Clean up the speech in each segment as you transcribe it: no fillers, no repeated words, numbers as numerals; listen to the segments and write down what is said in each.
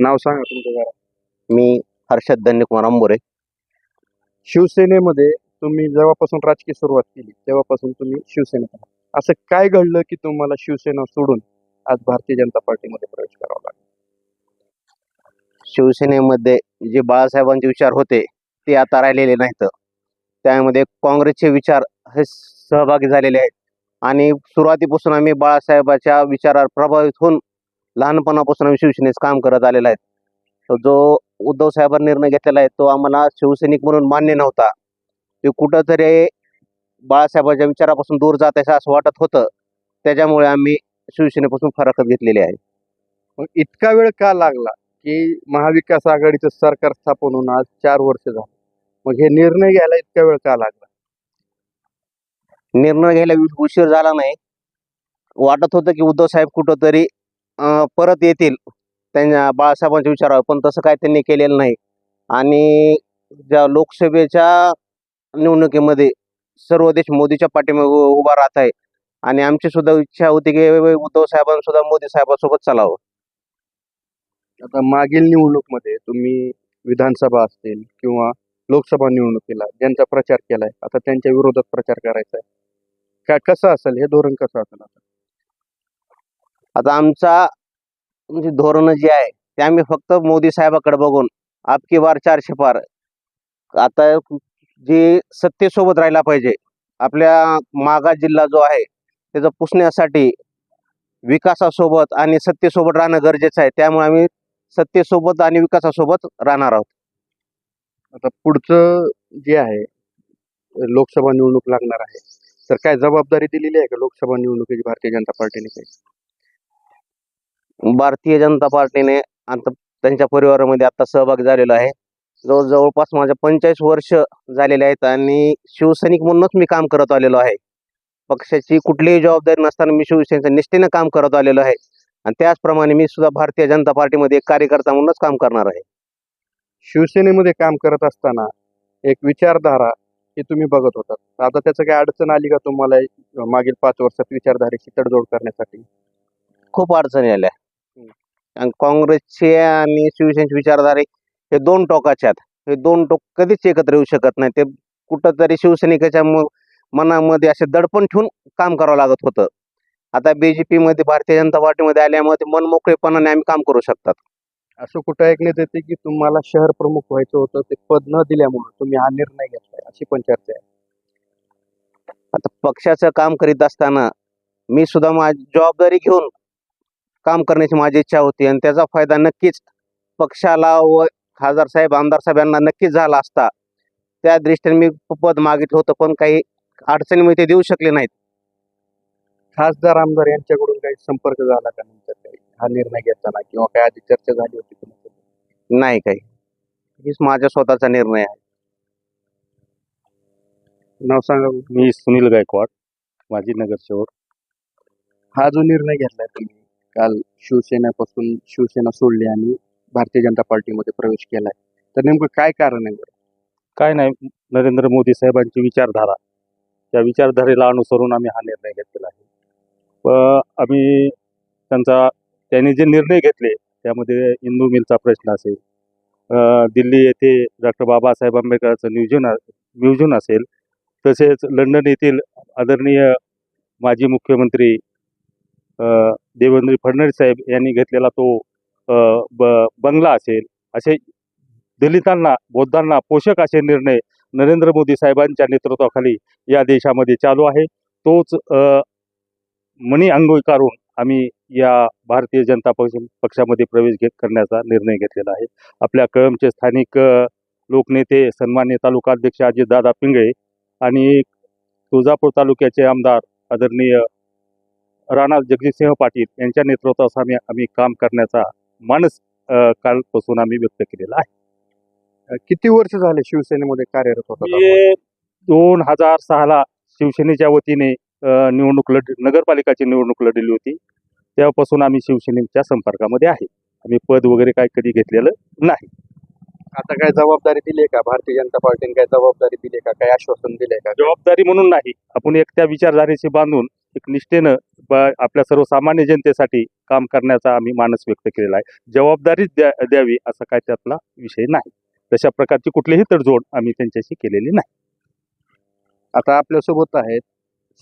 नाव सांगा तुमचं जरा. मी हर्षद धन्यकुमार अंबोरे. शिवसेनेमध्ये तुम्ही जेव्हापासून राजकीय सुरुवात केली तेव्हापासून तुम्ही शिवसेनेत आहात. असं काय घडलं की तुम्हाला शिवसेना सोडून आज भारतीय जनता पार्टीमध्ये प्रवेश करावा लागला? शिवसेनेमध्ये जे बाळासाहेबांचे विचार होते ते आता राहिलेले नाहीत. त्यामध्ये काँग्रेसचे विचार हे सहभागी झालेले आहेत आणि सुरुवातीपासून आम्ही बाळासाहेबांच्या विचारावर प्रभावित होऊन लहानपणापासून आम्ही शिवसेनेचं काम करत आलेला आहे. तर जो उद्धव साहेबांनी निर्णय घेतलेला आहे तो आम्हाला शिवसैनिक म्हणून मान्य नव्हता. ते कुठंतरी बाळासाहेबांच्या विचारापासून दूर जात आहे असं वाटत होतं. त्याच्यामुळे आम्ही शिवसेनेपासून फरकत घेतलेली आहे. मग इतका वेळ का लागला की महाविकास आघाडीचं सरकार स्थापन होऊन आज 4 वर्ष झाली, मग हे निर्णय घ्यायला इतका वेळ का लागला? निर्णय घ्यायला उशीर झाला नाही. वाटत होतं की उद्धव साहेब कुठंतरी परत येतील त्यांच्या बाळासाहेबांच्या विचारावर, पण तसं काय त्यांनी केलेलं नाही. आणि ज्या लोकसभेच्या निवडणुकीमध्ये सर्व देश मोदीच्या पाठीमागे उभा राहत आहे आणि आमची सुद्धा इच्छा होती की उद्धव साहेबांसुद्धा मोदी साहेबांसोबत चालावं. आता मागील निवडणूकमध्ये तुम्ही विधानसभा असतील किंवा लोकसभा निवडणुकीला ज्यांचा प्रचार केलाय, आता त्यांच्या विरोधात प्रचार करायचा आहे. काय कसं असेल हे धोरण कसं असेल आता? आता आमचा म्हणजे धोरण जे आहे ते आम्ही फक्त मोदी साहेबाकडे बघून आपकी बार 400 पार. आता जे सत्तेसोबत राहायला पाहिजे, आपल्या मागास जिल्हा जो आहे त्याचं पुसण्यासाठी विकासासोबत आणि सत्तेसोबत राहणं गरजेचं आहे. त्यामुळे आम्ही सत्तेसोबत आणि विकासासोबत राहणार आहोत. आता पुढचं जे आहे लोकसभा निवडणूक लागणार आहे, तर काय जबाबदारी दिलेली आहे का लोकसभा निवडणुकीची भारतीय जनता पार्टीने काही? भारतीय जनता पार्टीने आता त्यांच्या परिवारामध्ये आता सहभाग झालेला आहे. जवळपास माझ्या 45 वर्ष झालेले आहेत आणि शिवसैनिक म्हणूनच मी काम करत आलेलो आहे. पक्षाची कुठलीही जबाबदारी नसताना मी शिवसेनेच्या निष्ठेने काम करत आलेलो आहे आणि त्याचप्रमाणे मी सुद्धा भारतीय जनता पार्टीमध्ये एक कार्यकर्ता म्हणूनच काम करणार आहे. शिवसेनेमध्ये काम करत असताना एक विचारधारा ही तुम्ही बघत होता, आता त्याचं काही अडचण आली का तुम्हाला मागील 5 वर्षात विचारधारेची तडजोड करण्यासाठी? खूप अडचणी आल्या आणि काँग्रेसचे आणि शिवसेनेचे विचारधारे हे दोन टोकाचे आहेत. हे दोन टोक कधीच एकत्र येऊ शकत नाही. ते कुठंतरी शिवसैनिकाच्या मनामध्ये असे दडपण ठेवून काम करावं लागत होतं. आता BJP मध्ये भारतीय जनता पार्टीमध्ये आल्यामुळे ते मनमोकळेपणाने आम्ही काम करू शकतात. असं कुठं ऐकण्यात येते की तुम्हाला शहर प्रमुख व्हायचं होतं, ते पद न दिल्यामुळे तुम्ही हा निर्णय घेतलाय, अशी पण चर्चा आहे. आता पक्षाचं काम करीत असताना मी सुद्धा माझी जबाबदारी घेऊन काम करण्याची माझी इच्छा होती आणि त्याचा फायदा नक्कीच पक्षाला व खासदार साहेब आमदार साहेबांना नक्कीच झाला असता. त्या दृष्टीने मी पद मागितलं होतं, पण काही अडचणीमुळे ते देऊ शकले नाहीत. खासदार आमदार यांच्याकडून काही संपर्क झाला का नंतर काही हा निर्णय घेताना, किंवा काही आधी चर्चा झाली होती कुणासोबत? नाही काही. हीच माझा स्वतःचा निर्णय आहे. नाव सांगा. मी सुनील गायकवाड, माजी नगरसेवक. हा जो निर्णय घेतलाय तुम्ही काल शिवसेनेपासून शिवसेना सोडली आणि भारतीय जनता पार्टीमध्ये प्रवेश केलाय, तर नेमकं काय कारण आहे? काय नाही, नरेंद्र मोदी साहेबांची विचारधारा, त्या विचारधारेला अनुसरून आम्ही हा निर्णय घेतलेला आहे. आम्ही त्यांनी जे निर्णय घेतले त्यामध्ये इंदू मिलचा प्रश्न असेल, दिल्ली येथे डॉक्टर बाबासाहेब आंबेडकरांचं म्युझियम असेल, तसेच लंडन येथील आदरणीय माजी मुख्यमंत्री देवेंद्र फडणवीस साहेब यांनी घेतलेला तो बंगला असेल, असे दलितांना बौद्धांना पोषक असे निर्णय नरेंद्र मोदी साहेबांच्या नेतृत्वाखाली या देशामध्ये चालू आहे. तोच मनी अंगीकारून आम्ही या भारतीय जनता पक्षामध्ये प्रवेश करण्याचा निर्णय घेतलेला आहे. आपल्या कळंबचे स्थानिक लोकनेते सन्मान्य तालुका अध्यक्ष अजितदादा पिंगळे आणि तुळजापूर तालुक्याचे आमदार आदरणीय राणा जगजितसिंह पाटील यांच्या नेतृत्वात आम्ही काम करण्याचा मानस कालपासून आम्ही व्यक्त केलेला आहे. किती वर्ष झाले शिवसेनेमध्ये कार्यरत होता? 2006ला शिवसेनेच्या वतीने नगरपालिकाची निवडणूक लढली होती. तेव्हापासून आम्ही शिवसेनेच्या संपर्कामध्ये आहे. आम्ही पद वगैरे काय कधी घेतलेलं नाही. आता काय जबाबदारी दिली आहे का भारतीय जनता पार्टीने? काय जबाबदारी दिली का? काय आश्वासन दिले का? जबाबदारी म्हणून नाही, आपण एक त्या विचारधारेशी बांधून एक निष्ठेनं आपल्या सर्वसामान्य जनतेसाठी काम करण्याचा आम्ही मानस व्यक्त केलेला आहे. जबाबदारी द्यावी असा काय त्यातला विषय नाही. तशा प्रकारची कुठलीही तडजोड आम्ही त्यांच्याशी केलेली नाही. आता आपल्यासोबत आहेत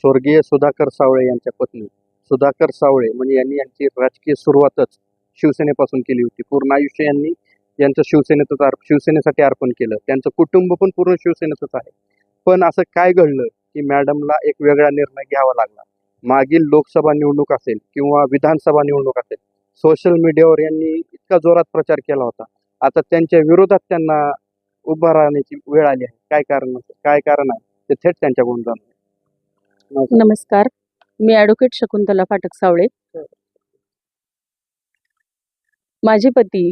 स्वर्गीय सुधाकर सावळे यांच्या पत्नी. सुधाकर सावळे म्हणजे यांनी यांची राजकीय सुरुवातच शिवसेनेपासून केली होती. पूर्ण आयुष्य यांनी यांचं शिवसेनेसाठी अर्पण केलं. त्यांचं कुटुंब पण पूर्ण शिवसेनेचंच आहे. पण असं काय घडलं की मॅडमला एक वेगळा निर्णय घ्यावा लागला? मागील लोकसभा निवडणूक असेल किंवा विधानसभा निवडणूक असेल, सोशल मीडियावर यांनी इतका जोरात प्रचार केला होता. आता त्यांच्या विरोधात त्यांना उभा राहण्याची वेळ आली आहे. काय कारण आहे ते थेट त्यांच्याकडून जाणून. नमस्कार, मी ॲडव्होकेट शकुंतला फाटक सावळे. माझे पती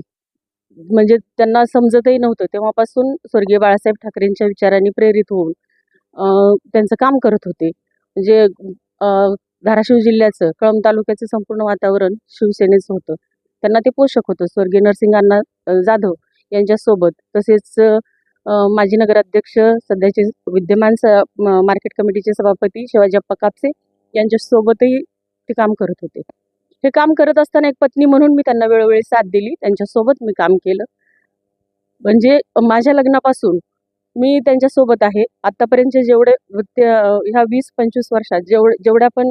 म्हणजे त्यांना समजतही नव्हतं तेव्हापासून स्वर्गीय बाळासाहेब ठाकरेंच्या विचारांनी प्रेरित होऊन त्यांचं काम करत होते. म्हणजे धाराशिव जिल्ह्याचं कळंब तालुक्याचं संपूर्ण वातावरण शिवसेनेचं होतं. त्यांना ते पोषक होतं. स्वर्गीय नरसिंगांना जाधव यांच्यासोबत, तसेच माजी नगराध्यक्ष सध्याचे विद्यमान मार्केट कमिटीचे सभापती शिवाजीप्पा कापसे यांच्यासोबतही ते काम करत होते. हे काम करत असताना एक पत्नी म्हणून मी त्यांना वेळोवेळी साथ दिली. त्यांच्यासोबत मी काम केलं. म्हणजे माझ्या लग्नापासून मी त्यांच्यासोबत आहे. आत्तापर्यंतचे जेवढे ह्या 20-25 वर्षात जेवढ्या पण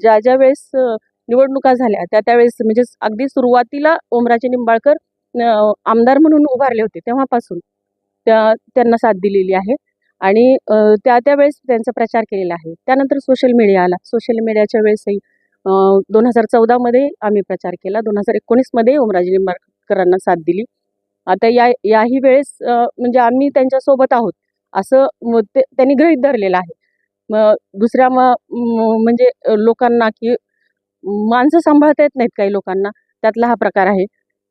ज्या वेळेस निवडणुका झाल्या त्यावेळेस म्हणजे अगदी सुरुवातीला ओमराजे निंबाळकर आमदार म्हणून उभारले होते तेव्हापासून त्यांना साथ दिलेली आहे. आणि त्यावेळेस त्यांचा प्रचार केलेला आहे. त्यानंतर सोशल मीडिया आला. सोशल मीडियाच्या वेळेसही 2014 आम्ही प्रचार केला. 2019 ओमराजे निंबाळकरांना साथ दिली. आता याही वेळेस म्हणजे आम्ही त्यांच्यासोबत आहोत असं त्यांनी गृहीत धरलेलं आहे. दुसऱ्या म्हणजे लोकांना की माणसं सांभाळता येत नाहीत काही लोकांना, त्यातला हा प्रकार आहे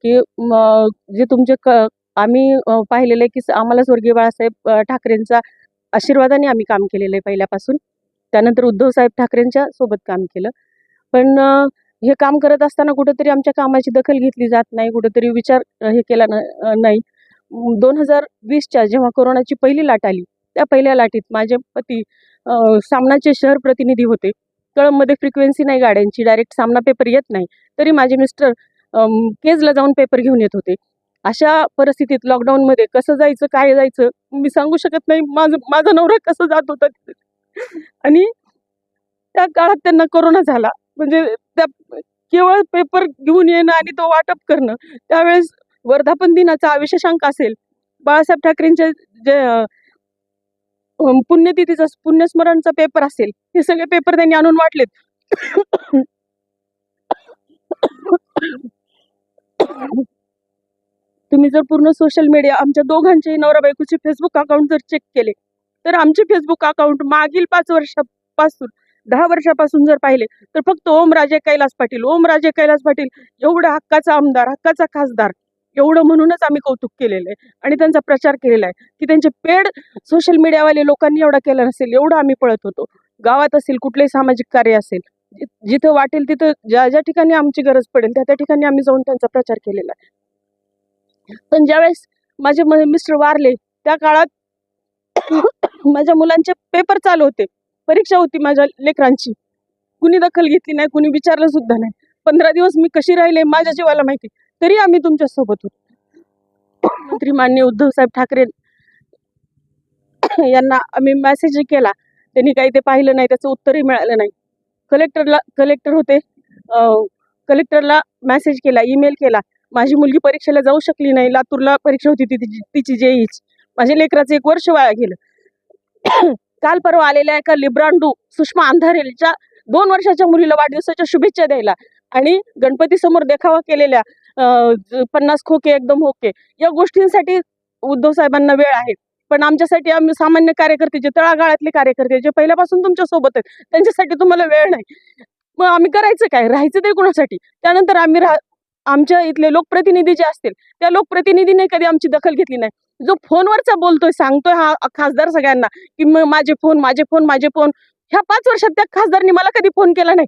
की जे तुमचे आम्ही पाहिलेलं आहे की आम्हाला स्वर्गीय बाळासाहेब ठाकरेंचा आशीर्वादाने आम्ही काम केलेलं आहे पहिल्यापासून. त्यानंतर उद्धवसाहेब ठाकरेंच्या सोबत काम केलं. पण हे काम करत असताना कुठंतरी आमच्या कामाची दखल घेतली जात नाही, कुठंतरी विचार हे केला नाही. 2020च्या जेव्हा कोरोनाची पहिली लाट आली त्या पहिल्या लाटीत माझे पती सामनाचे शहर प्रतिनिधी होते. कळंबमध्ये फ्रिक्वेन्सी नाही गाड्यांची, डायरेक्ट सामना पेपर येत नाही, तरी माझे मिस्टर केजला जाऊन पेपर घेऊन येत होते. अशा परिस्थितीत लॉकडाऊनमध्ये कसं जायचं, काय जायचं मी सांगू शकत नाही. माझा नवरा कसं जात होता आणि त्या काळात त्यांना कोरोना झाला. म्हणजे त्या केवळ पेपर घेऊन येणं आणि तो वाटप करणं. त्यावेळेस वर्धापन दिनाचा विशेषांक असेल, बाळासाहेब ठाकरेंचे जे पुण्यतिथीचा पुण्यस्मरणचा पेपर असेल, हे सगळे पेपर त्यांनी आणून वाटलेत. तुम्ही जर पूर्ण सोशल मीडिया आमच्या दोघांचे नवरा बायकोचे फेसबुक अकाउंट जर चेक केले तर आमचे फेसबुक अकाउंट मागील 5 वर्षापासून 10 वर्षापासून जर पाहिले तर फक्त ओमराजे कैलास पाटील एवढा हक्काचा आमदार, हक्काचा खासदार, एवढं म्हणूनच आम्ही कौतुक केलेलं आहे आणि त्यांचा प्रचार केलेला आहे की त्यांचे पेड सोशल मीडियावाले लोकांनी एवढा केला नसेल एवढं आम्ही पळत होतो. गावात असेल, कुठलेही सामाजिक कार्य असेल, जिथं वाटेल तिथं ज्या ठिकाणी आमची गरज पडेल त्या ठिकाणी आम्ही जाऊन त्यांचा प्रचार केलेला आहे. पण ज्यावेळेस माझे मिस्टर वारले त्या काळात माझ्या मुलांचे पेपर चालू होते, परीक्षा होती माझ्या लेकरांची. कुणी दखल घेतली नाही, कुणी विचारलं सुद्धा नाही. 15 दिवस मी कशी राहिले माझ्या जीवाला माहिती, तरी आम्ही तुमच्या सोबत होतो. मंत्री माननीय उद्धवसाहेब ठाकरे यांना आम्ही मेसेज केला, त्यांनी काही ते पाहिलं नाही, त्याचं उत्तरही मिळालं नाही. कलेक्टर होते, कलेक्टरला मेसेज केला, ईमेल केला. माझी मुलगी परीक्षेला जाऊ शकली नाही. लातूरला परीक्षा होती तिची जेईची. माझ्या लेकराचं 1 वर्ष वाया गेलं. काल परवा आलेल्या एका लिब्रांडू सुषमा अंधारेच्या 2 वर्षाच्या मुलीला वाढदिवसाच्या शुभेच्छा द्यायला आणि गणपती समोर देखावा केलेल्या 50 खोके एकदम होके या गोष्टींसाठी उद्धव साहेबांना वेळ आहे. पण आमच्यासाठी, आम्ही सामान्य कार्यकर्ते, जे तळागाळातले कार्यकर्ते, जे पहिल्यापासून तुमच्या सोबत आहेत, त्यांच्यासाठी तुम्हाला वेळ नाही. मग आम्ही करायचं काय? राहायचं ते कुणासाठी? त्यानंतर आम्ही आमच्या इथले लोकप्रतिनिधी जे असतील त्या लोकप्रतिनिधीने कधी आमची दखल घेतली नाही. जो फोनवरचा बोलतोय, सांगतोय हा खासदार सगळ्यांना की माझे फोन, ह्या 5 वर्षात त्या खासदारनी मला कधी फोन केला नाही.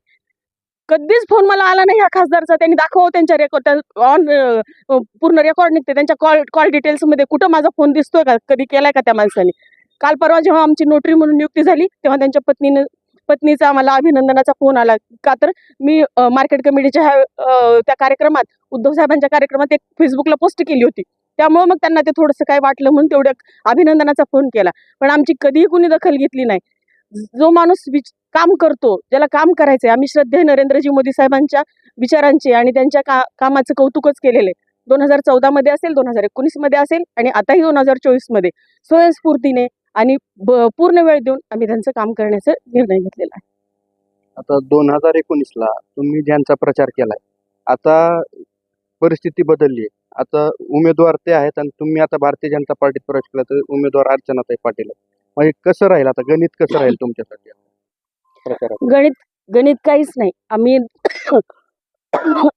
कधीच फोन मला आला नाही ह्या खासदारचा. त्यांनी दाखवा त्यांच्या रेकॉर्ड, पूर्ण रेकॉर्ड निघते त्यांच्या कॉल डिटेल्समध्ये, कुठं माझा फोन दिसतोय का, कधी केलाय का त्या माणसाने. काल परवा जेव्हा आमची नोटरी म्हणून नियुक्ती झाली तेव्हा त्यांच्या पत्नीने पत्नीचा आम्हाला अभिनंदनाचा फोन आला का तर मी मार्केट कमिटीच्या त्या कार्यक्रमात उद्धव साहेबांच्या कार्यक्रमात एक फेसबुकला पोस्ट केली होती. त्यामुळे मग त्यांना ते थोडंसं काय वाटलं म्हणून तेवढं अभिनंदनाचा फोन केला. पण आमची कधीही कुणी दखल घेतली नाही. जो माणूस काम करतो, ज्याला काम करायचंय, आम्ही श्रद्धेय नरेंद्रजी मोदी साहेबांच्या विचारांचे आणि त्यांच्या कामाचं कौतुकच केलेलं आहे. 2014 मध्ये असेल, 2019 मध्ये असेल आणि आताही 2024 मध्ये स्वयंस्फूर्तीने आणि पूर्ण वेळ देऊन आम्ही त्यांचं काम करण्याचा निर्णय घेतलेला आहे. आता 2019ला तुम्ही ज्यांचा प्रचार केलाय, आता परिस्थिती बदलली आहे. आता उमेदवार ते आहेत आणि तुम्ही आता भारतीय जनता पार्टीत प्रवेश केला तर उमेदवार अर्चनाताई पाटील आहेत. म्हणजे कसं राहील आता गणित कसं राहील तुमच्यासाठी प्रचारात? गणित काहीच नाही. आम्ही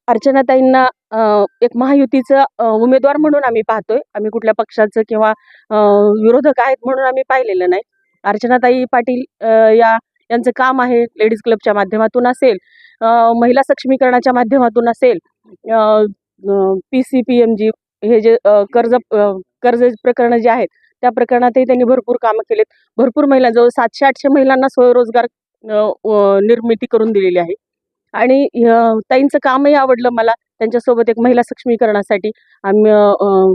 अर्चनाताईंना एक महायुतीचा उमेदवार म्हणून आम्ही पाहतोय. आम्ही कुठल्या पक्षाचं किंवा विरोधक आहेत म्हणून आम्ही पाहिलेलं नाही. अर्चनाताई पाटील यांचं काम आहे लेडीज क्लबच्या माध्यमातून असेल, महिला सक्षमीकरणाच्या माध्यमातून असेल, PCPMG हे जे कर्ज प्रकरणं जे आहेत त्या प्रकरणातही त्यांनी भरपूर कामं केलेत. भरपूर महिला जवळ 700-800 महिलांना स्वयंरोजगार निर्मिती करून दिलेली आहे. आणि ताईंचं कामही आवडलं मला. त्यांच्यासोबत एक महिला सक्षमीकरणासाठी आम्ही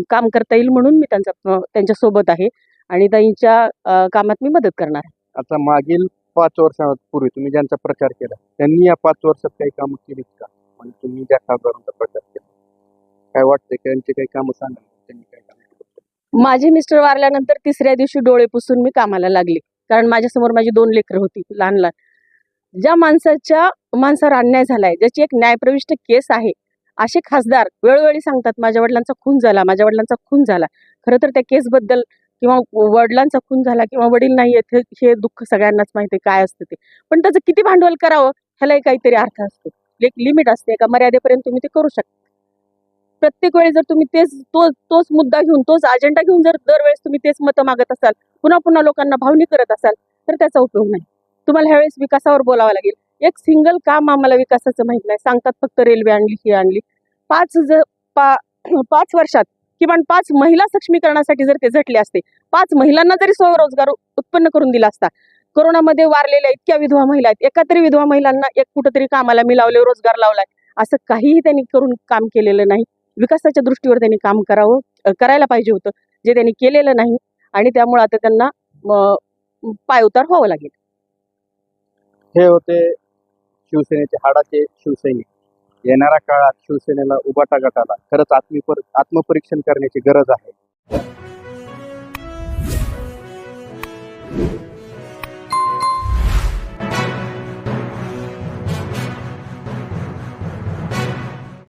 काम करता येईल म्हणून मी त्यांच्यासोबत आहे आणि ताईंच्या कामात मी मदत करणार आहे. आता मागील 5 वर्षापूर्वी तुम्ही ज्यांचा प्रचार केला त्यांनी या 5 वर्षात काही कामं केलीत का? म्हणजे तुम्ही ज्या खासदारांचा प्रचार केला काय वाटतंय त्यांची काही कामं सांगा, त्यांनी काय कामं केली? माझे मिस्टर वारल्यानंतर 3ऱ्या दिवशी डोळे पुसून मी कामाला लागले. कारण माझ्यासमोर माझी 2 लेकरं होती लहान लहान. ज्या माणसावर अन्याय झालाय, ज्याची एक न्यायप्रविष्ट केस आहे, असे खासदार वेळोवेळी सांगतात माझ्या वडिलांचा खून झाला, माझ्या वडिलांचा खून झाला. खरं तर त्या केसबद्दल किंवा वडिलांचा खून झाला किंवा वडील नाही आहेत हे दुःख सगळ्यांनाच माहिती आहे काय असतं ते. पण त्याचं किती भांडवल करावं ह्यालाही काहीतरी अर्थ असतो. एक लिमिट असते, एका मर्यादेपर्यंत तुम्ही ते करू शकता. प्रत्येक वेळी जर तुम्ही तोच मुद्दा घेऊन, तोच अजेंडा घेऊन जर दरवेळेस तुम्ही तेच मतं मागत असाल, पुन्हा पुन्हा लोकांना भावनिक करत असाल तर त्याचा उपयोग नाही. तुम्हाला ह्यावेळेस विकासावर बोलावं लागेल. एक सिंगल काम आम्हाला विकासाचं माहित नाही. सांगतात फक्त रेल्वे आणली, ही आणली. 5 वर्षात किमान 5 महिला सक्षमीकरणासाठी जर ते झटले असते, 5 महिलांना जरी स्वयंरोजगार उत्पन्न करून दिला असता. कोरोनामध्ये वारलेल्या इतक्या विधवा महिला आहेत, एका तरी विधवा महिलांना एक कुठंतरी कामाला मिळावले, रोजगार लावलाय. असं काहीही त्यांनी करून काम केलेलं नाही. विकासाच्या दृष्टीवर त्यांनी काम करायला पाहिजे होतं, जे त्यांनी केलेलं नाही आणि त्यामुळे आता त्यांना पायउतार व्हावं लागेल. हे होते शिवसेनेचे हाडाचे शिवसैनिक. येणाऱ्या काळात शिवसेनेला उभाटा गटाला खरंच आत्मपरीक्षण करण्याची गरज आहे.